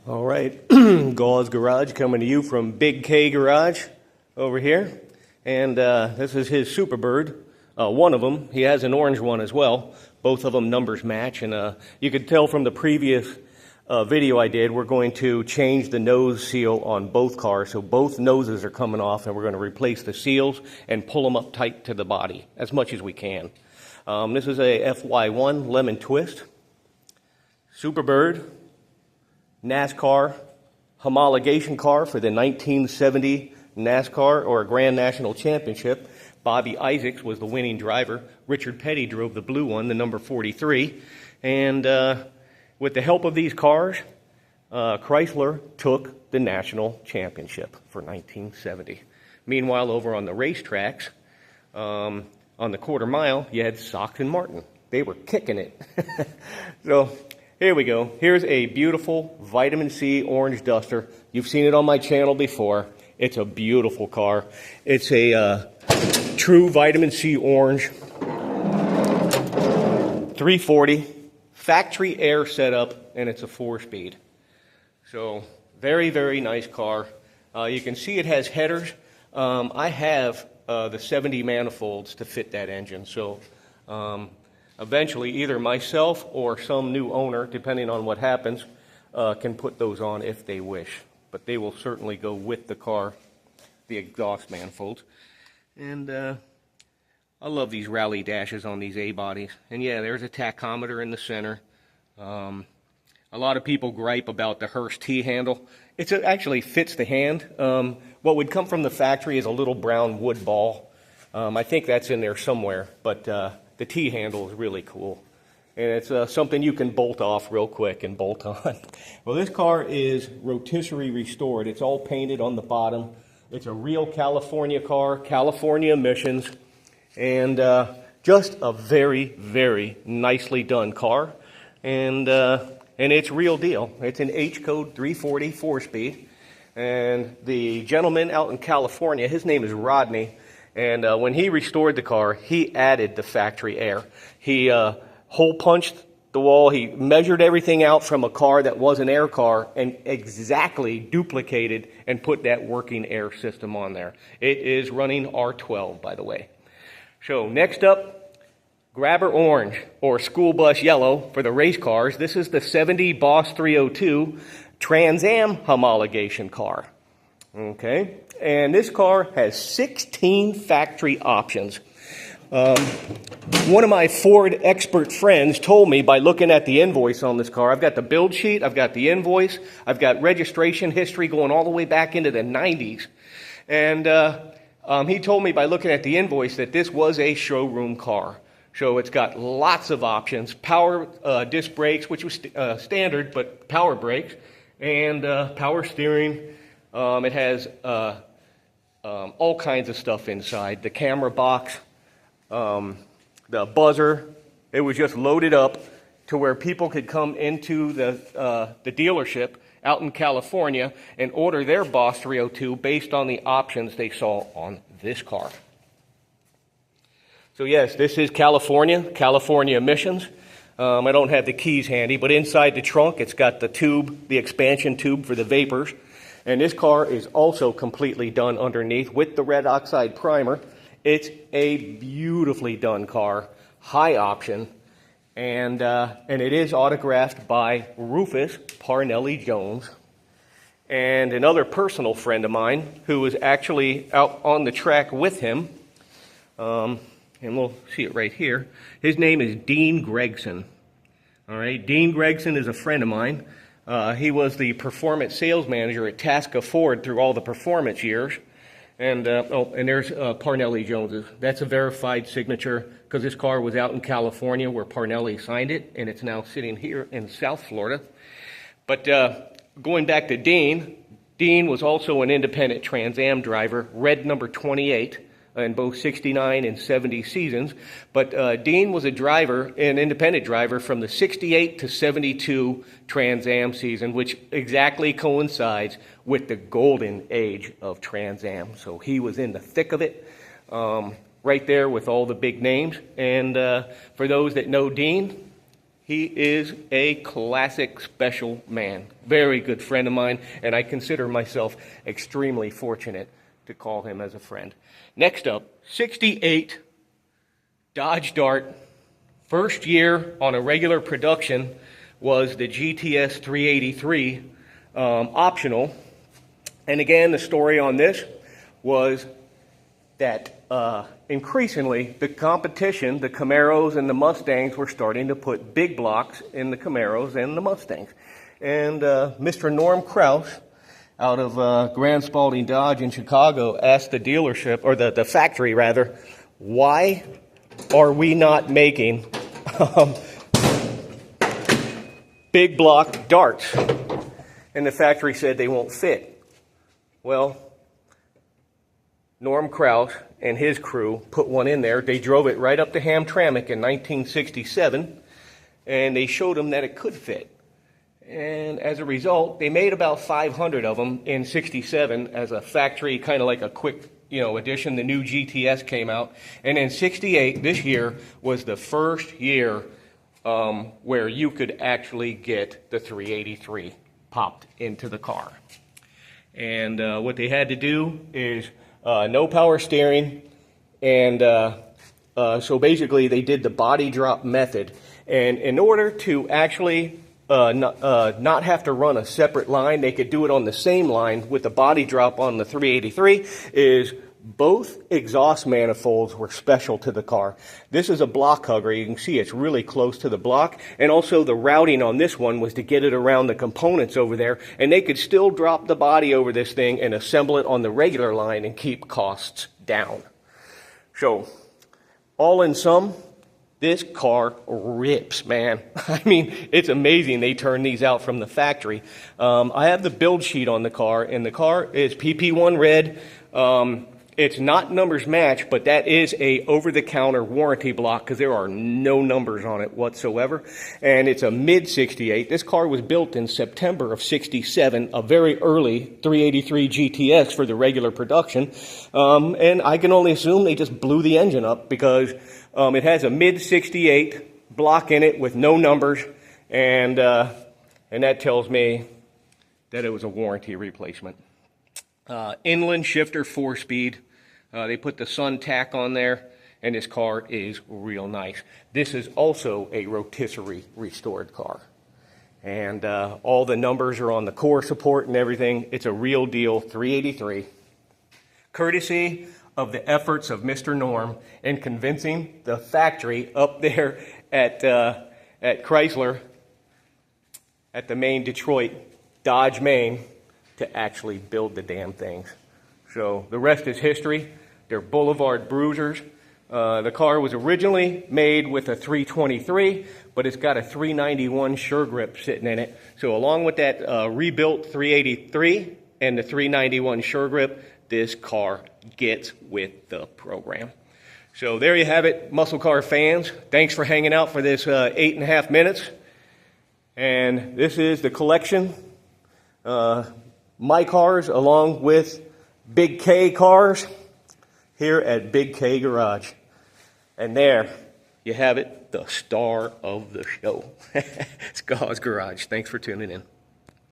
All right, Gauze Garage coming to you from Big K Garage over here. And this is his Superbird, one of them. He has an orange one as well. Both of them numbers match. And you could tell from the previous video I did, we're going to change the nose seal on both cars. So both noses are coming off, and we're going to replace the seals and pull them up tight to the body as much as we can. This is a FY1 Lemon Twist. Superbird. NASCAR homologation car for the 1970 NASCAR or Grand National Championship. Bobby Isaacs was the winning driver. Richard Petty drove the blue one, the number 43. And with the help of these cars, Chrysler took the national championship for 1970. Meanwhile, over on the racetracks, on the quarter mile, you had Sox and Martin. They were kicking it. So here we go. Here's a beautiful vitamin C orange duster. You've seen it on my channel before. It's a beautiful car. It's a true vitamin C orange. 340, factory air setup, and it's a 4-speed. So very, very nice car. You can see it has headers. I have the 70 manifolds to fit that engine. So eventually, either myself or some new owner, depending on what happens, can put those on if they wish. But they will certainly go with the car, the exhaust manifolds. And I love these rally dashes on these A-bodies. And yeah, there's a tachometer in the center. A lot of people gripe about the Hearst T-handle. It actually fits the hand. What would come from the factory is a little brown wood ball. I think that's in there somewhere, but the T-handle is really cool. And it's something you can bolt off real quick and bolt on. Well, this car is rotisserie restored. It's all painted on the bottom. It's a real California car, California emissions, and just a very, very nicely done car. And it's real deal. It's an H-code 340 4-speed. And the gentleman out in California, his name is Rodney. And when he restored the car, he added the factory air. He hole punched the wall. He measured everything out from a car that was an air car and exactly duplicated and put that working air system on there. It is running R12, by the way. So next up, Grabber Orange or School Bus Yellow for the race cars. This is the 70 Boss 302 Trans Am homologation car. Okay, and this car has 16 factory options. One of my Ford expert friends told me by looking at the invoice on this car, I've got the build sheet, I've got the invoice, I've got registration history going all the way back into the 90s. And he told me by looking at the invoice that this was a showroom car. So it's got lots of options, power disc brakes, which was standard, but power brakes, and power steering. It has all kinds of stuff inside. The camera box, the buzzer. It was just loaded up to where people could come into the dealership out in California and order their Boss 302 based on the options they saw on this car. So yes, this is California emissions. I don't have the keys handy, but inside the trunk it's got the tube, the expansion tube for the vapors. And this car is also completely done underneath with the red oxide primer. It's a beautifully done car, high option, and it is autographed by Rufus Parnelli Jones and another personal friend of mine who was actually out on the track with him. And we'll see it right here. His name is Dean Gregson. All right, Dean Gregson is a friend of mine. He was the performance sales manager at Tasca Ford through all the performance years. And there's Parnelli Jones's. That's a verified signature because this car was out in California where Parnelli signed it, and it's now sitting here in South Florida. But going back to Dean, Dean was also an independent Trans Am driver, red number 28. In both 69 and 70 seasons. But Dean was a driver, an independent driver, from the 68 to 72 Trans Am season, which exactly coincides with the golden age of Trans Am. So he was in the thick of it, right there with all the big names. And for those that know Dean, He is a classic special man. Very good friend of mine, and I consider myself extremely fortunate to call him as a friend. Next up, 68 Dodge Dart. First year on a regular production was the GTS 383 optional. And again, the story on this was that increasingly the competition, the Camaros and the Mustangs, were starting to put big blocks in the Camaros and the Mustangs. And Mr. Norm Kraus out of Grand Spalding Dodge in Chicago asked the dealership, or the factory rather, why are we not making big block darts? And the factory said they won't fit. Well, Norm Kraus and his crew put one in there. They drove it right up to Hamtramck in 1967, and they showed them that it could fit. And as a result, they made about 500 of them in 67 as a factory, kind of like a quick, addition. The new GTS came out. And in 68, this year, was the first year where you could actually get the 383 popped into the car. And what they had to do is no power steering, and so basically they did the body drop method. And in order to actually not have to run a separate line, they could do it on the same line with the body drop on the 383, is both exhaust manifolds were special to the car. This is a block hugger. You can see it's really close to the block. And also the routing on this one was to get it around the components over there. And they could still drop the body over this thing and assemble it on the regular line and keep costs down. So, all in sum, this car rips, man. I mean, it's amazing they turn these out from the factory. I have the build sheet on the car, and the car is PP1 red. It's not numbers match, but that is a over-the-counter warranty block because there are no numbers on it whatsoever. And it's a mid-68. This car was built in September of 67, a very early 383 GTS for the regular production. And I can only assume they just blew the engine up because it has a mid-68 block in it with no numbers. And that tells me that it was a warranty replacement. Inland shifter 4-speed. They put the Sun tack on there, and this car is real nice. This is also a rotisserie restored car. And all the numbers are on the core support and everything. It's a real deal 383. Courtesy of the efforts of Mr. Norm in convincing the factory up there at Chrysler, at the main Detroit, Dodge Main, to actually build the damn things. So the rest is history. They're Boulevard Bruisers. The car was originally made with a 323, but it's got a 391 Sure Grip sitting in it. So along with that rebuilt 383 and the 391 Sure Grip, this car gets with the program. So there you have it, muscle car fans. Thanks for hanging out for this 8.5 minutes. And this is the collection. My cars along with Big K cars here at Big K Garage. And there you have it, the star of the show. It's Gauze Garage. Thanks for tuning in.